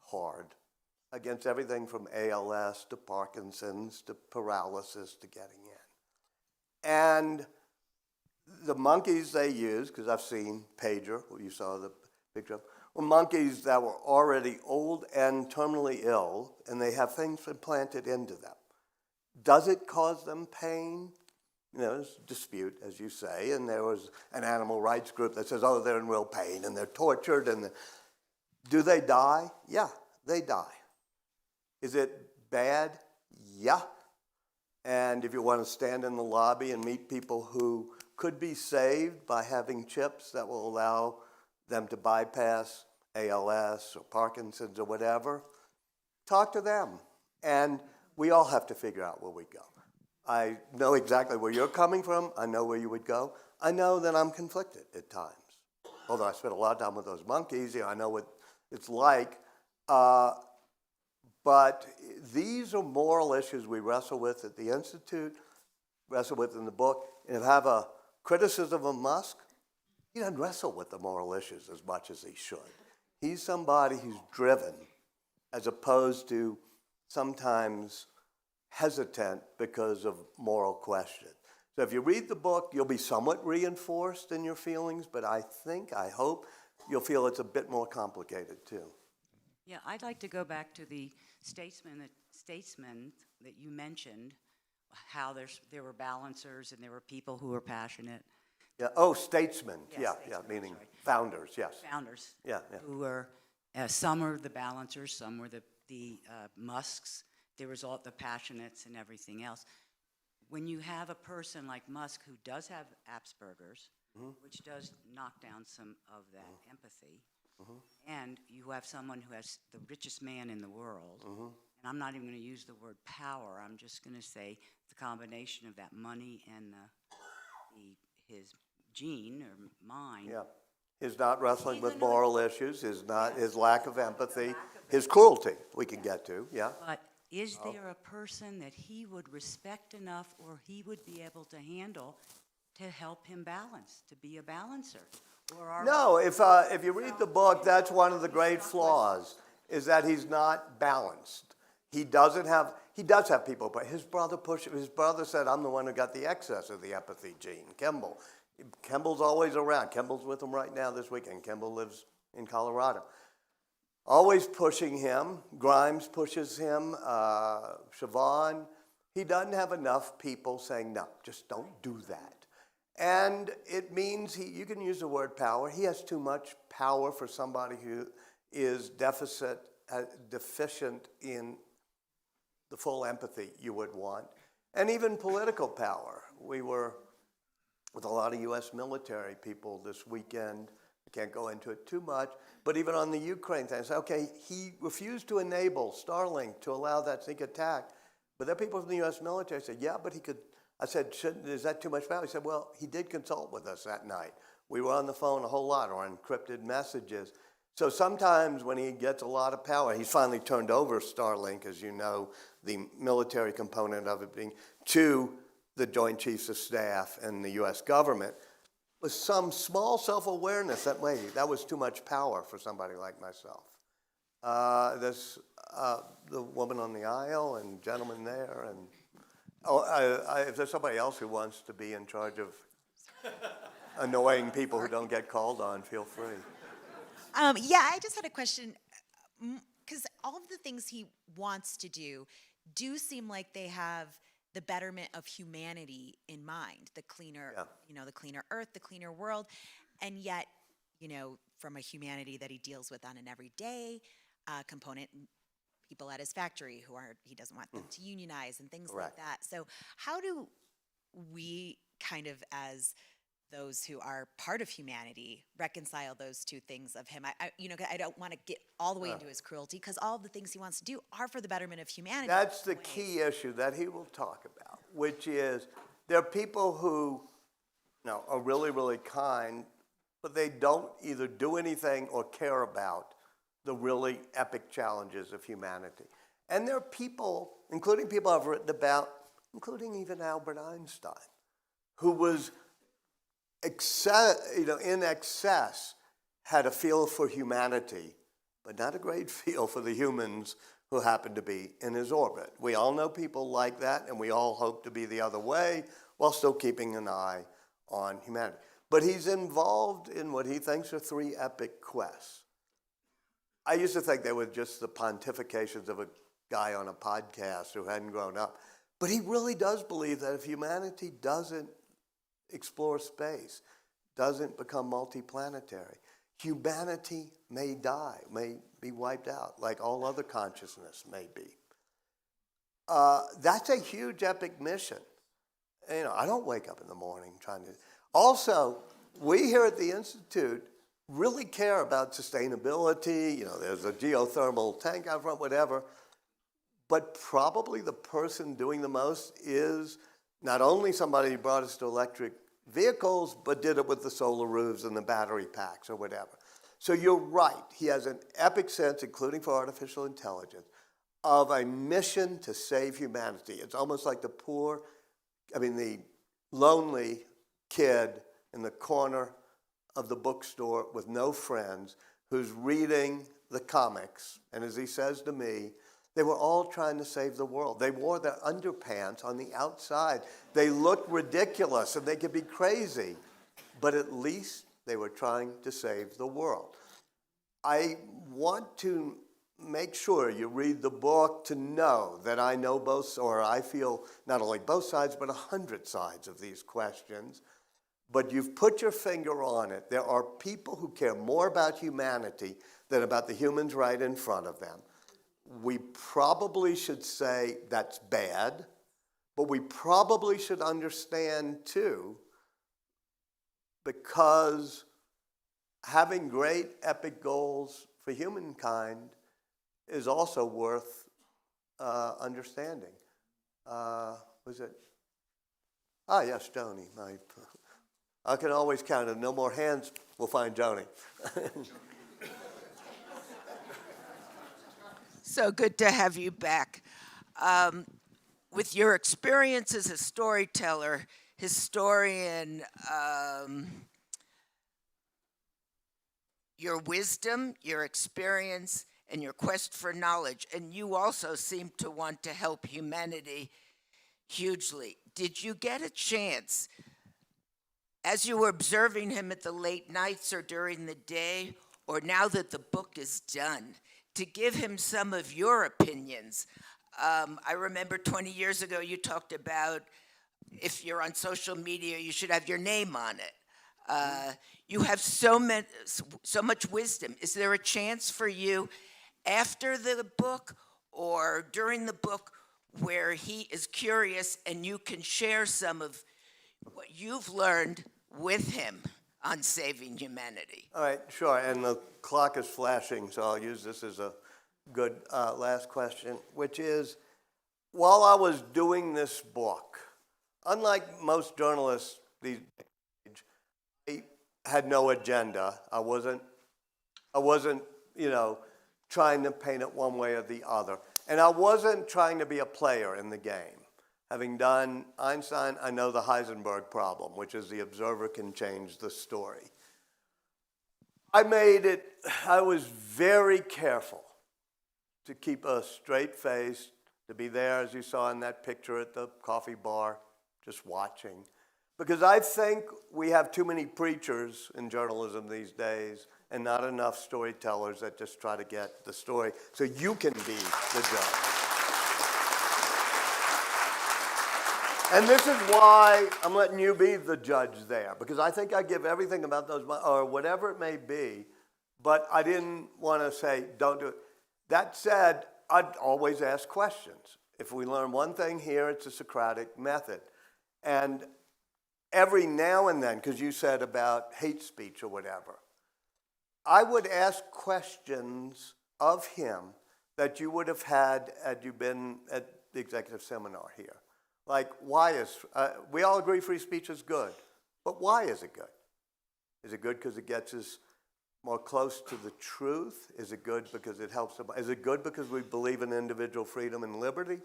hard against everything from ALS to Parkinson's to paralysis to getting in. And the monkeys they use, because I've seen Pager, who you saw the picture of, were monkeys that were already old and terminally ill, and they have things implanted into them. Does it cause them pain? There's a dispute, as you say, and there was an animal rights group that says, oh, they're in real pain, and they're tortured, and do they die? Yeah, they die. Is it bad? Yeah. And if you want to stand in the lobby and meet people who could be saved by having chips that will allow them to bypass ALS or Parkinson's or whatever, talk to them. And we all have to figure out where we go. I know exactly where you're coming from. I know where you would go. I know that I'm conflicted at times. Although I spent a lot of time with those monkeys, I know what it's like. But these are moral issues we wrestle with at the Institute, wrestle with in the book. And if I have a criticism of Musk, he doesn't wrestle with the moral issues as much as he should. He's somebody who's driven as opposed to sometimes hesitant because of moral questions. So if you read the book, you'll be somewhat reinforced in your feelings, but I hope, you'll feel it's a bit more complicated too. Yeah, I'd like to go back to the statesman that you mentioned, how there were balancers and there were people who were passionate. Yeah. Oh, statesmen. Yes, Yeah, statesmen, meaning sorry. founders. Yes. Founders. Yeah. Who were Some are the balancers, some were the Musks. There was all the passionates and everything else. When you have a person like Musk who does have Asperger's, which does knock down some of that empathy, and you have someone who has the richest man in the world, and I'm not even going to use the word power, I'm just going to say the combination of that money and his gene or mind. Yeah. His not wrestling He's with another- moral issues, his lack of empathy, his cruelty, we can get to, yeah. But is there a person that he would respect enough or he would be able to handle to help him balance, to be a balancer? Or are No, if you read the book, that's one of the great flaws, is that he's not balanced. He does have people, but his brother said, I'm the one who got the excess of the empathy gene, Kimball. Kimball's always around. Kimball's with him right now this weekend. Kimball lives in Colorado. Always pushing him. Grimes pushes him. Siobhan. He doesn't have enough people saying, no, just don't do that. And it means you can use the word power. He has too much power for somebody who is deficient in the full empathy you would want. And even political power. We were with a lot of U.S. military people this weekend. I can't go into it too much, but even on the Ukraine thing, I said, okay, he refused to enable Starlink to allow that sneak attack. But there are people from the U.S. military said, yeah, but he could. I said, is that too much power? He said, well, he did consult with us that night. We were on the phone a whole lot or encrypted messages. So sometimes when he gets a lot of power, he's finally turned over Starlink, as you know, the military component of it being, to the Joint Chiefs of Staff and the U.S. government, with some small self-awareness that, wait, that was too much power for somebody like myself. The woman on the aisle and gentleman there, and if there's somebody else who wants to be in charge of annoying people who don't get called on, feel free. Yeah, I just had a question, because all of the things he wants to do seem like they have the betterment of humanity in mind, the cleaner, the cleaner earth, the cleaner world, and yet, from a humanity that he deals with on an everyday component, people at his factory he doesn't want them to unionize and things like that. So how do we kind of, as those who are part of humanity, reconcile those two things of him? I don't want to get all the way into his cruelty, because all of the things he wants to do are for the betterment of humanity. That's the key issue that he will talk about, which is there are people who are really, really kind, but they don't either do anything or care about the really epic challenges of humanity. And there are people, including people I've written about, including even Albert Einstein, who was in excess, had a feel for humanity, but not a great feel for the humans who happened to be in his orbit. We all know people like that, and we all hope to be the other way while still keeping an eye on humanity. But he's involved in what he thinks are 3 epic quests. I used to think they were just the pontifications of a guy on a podcast who hadn't grown up. But he really does believe that if humanity doesn't explore space, doesn't become multiplanetary, humanity may die, may be wiped out, like all other consciousness may be. That's a huge epic mission. I don't wake up in the morning trying to. Also, we here at the Institute really care about sustainability. There's a geothermal tank out front, whatever. But probably the person doing the most is not only somebody who brought us to electric vehicles, but did it with the solar roofs and the battery packs or whatever. So you're right. He has an epic sense, including for artificial intelligence, of a mission to save humanity. It's almost like the lonely kid in the corner of the bookstore with no friends who's reading the comics. And as he says to me, they were all trying to save the world. They wore their underpants on the outside. They looked ridiculous and they could be crazy, but at least they were trying to save the world. I want to make sure you read the book to know that I know I feel not only both sides, but 100 sides of these questions. But you've put your finger on it. There are people who care more about humanity than about the humans right in front of them. We probably should say that's bad, but we probably should understand too, because having great epic goals for humankind is also worth understanding. Was it? Ah, yes, Joni. I can always count it. No more hands, we'll find Joni. So good to have you back. With your experience as a storyteller, historian, your wisdom, your experience, and your quest for knowledge, and you also seem to want to help humanity hugely. Did you get a chance, as you were observing him at the late nights or during the day, or now that the book is done, to give him some of your opinions? I remember 20 years ago you talked about if you're on social media, you should have your name on it. You have so much wisdom. Is there a chance for you after the book or during the book where he is curious and you can share some of what you've learned with him on saving humanity? All right, sure, and the clock is flashing, so I'll use this as a good last question, which is, while I was doing this book, unlike most journalists these days, I had no agenda. I wasn't, trying to paint it one way or the other. And I wasn't trying to be a player in the game. Having done Einstein, I know the Heisenberg problem, which is the observer can change the story. I was very careful to keep a straight face, to be there, as you saw in that picture at the coffee bar, just watching. Because I think we have too many preachers in journalism these days and not enough storytellers that just try to get the story so you can be the judge. And this is why I'm letting you be the judge there, because I think I give everything about those, or whatever it may be, but I didn't want to say, don't do it. That said, I'd always ask questions. If we learn one thing here, it's a Socratic method. And every now and then, because you said about hate speech or whatever, I would ask questions of him that you would have had had you been at the executive seminar here. Like, we all agree free speech is good, but why is it good? Is it good because it gets us more close to the truth? Is it good because it helps? Is it good because we believe in individual freedom and liberty?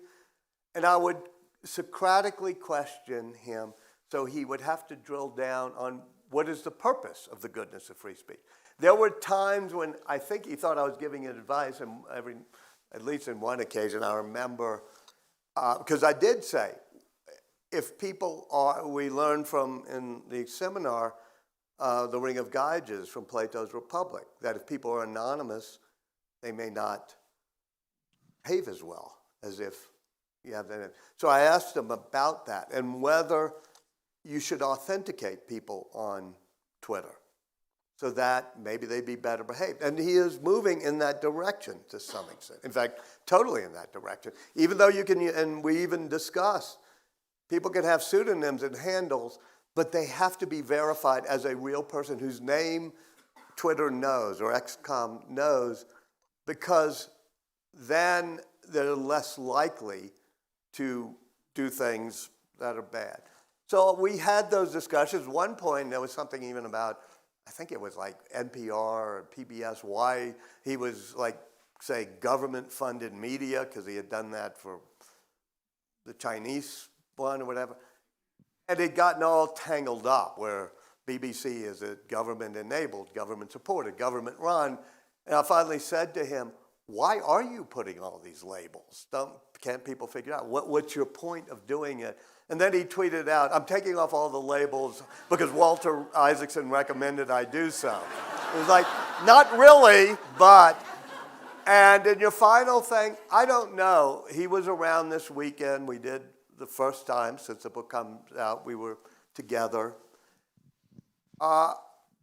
And I would Socratically question him, so he would have to drill down on what is the purpose of the goodness of free speech. There were times when I think he thought I was giving him advice, and at least in one occasion I remember, because I did say, if people we learned from in the seminar, the Ring of Gyges from Plato's Republic, that if people are anonymous, they may not behave as well as if you have that. So I asked him about that and whether you should authenticate people on Twitter so that maybe they'd be better behaved. And he is moving in that direction to some extent. In fact, totally in that direction. Even though you can, and we even discussed, people can have pseudonyms and handles, but they have to be verified as a real person whose name Twitter knows or XCOM knows, because then they're less likely to do things that are bad. So we had those discussions. At one point, there was something even about, I think it was like NPR or PBS, why he was like, say, government-funded media, because he had done that for the Chinese one or whatever. And it gotten all tangled up, where BBC is a government-enabled, government-supported, government-run. And I finally said to him, why are you putting all these labels? Can't people figure out what's your point of doing it? And then he tweeted out, I'm taking off all the labels because Walter Isaacson recommended I do so. It was like, not really, but. And in your final thing, I don't know. He was around this weekend. We did the first time since the book comes out. We were together.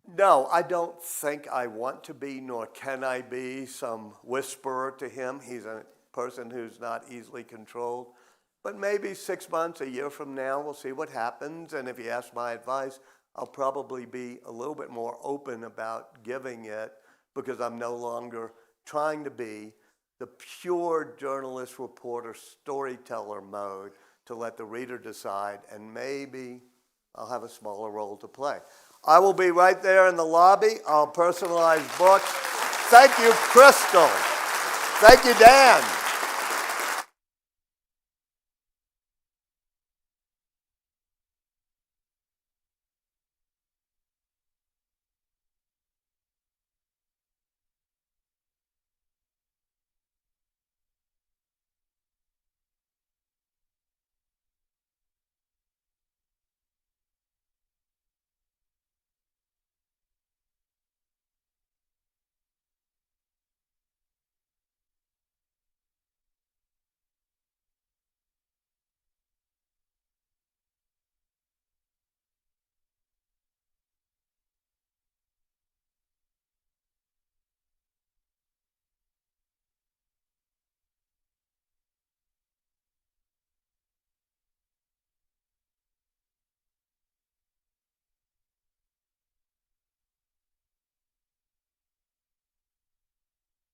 No, I don't think I want to be, nor can I be some whisperer to him. He's a person who's not easily controlled. But maybe 6 months, a year from now, we'll see what happens. And if he asks my advice, I'll probably be a little bit more open about giving it, because I'm no longer trying to be the pure journalist, reporter, storyteller mode to let the reader decide, and maybe I'll have a smaller role to play. I will be right there in the lobby. I'll personalize books. Thank you, Crystal. Thank you, Dan.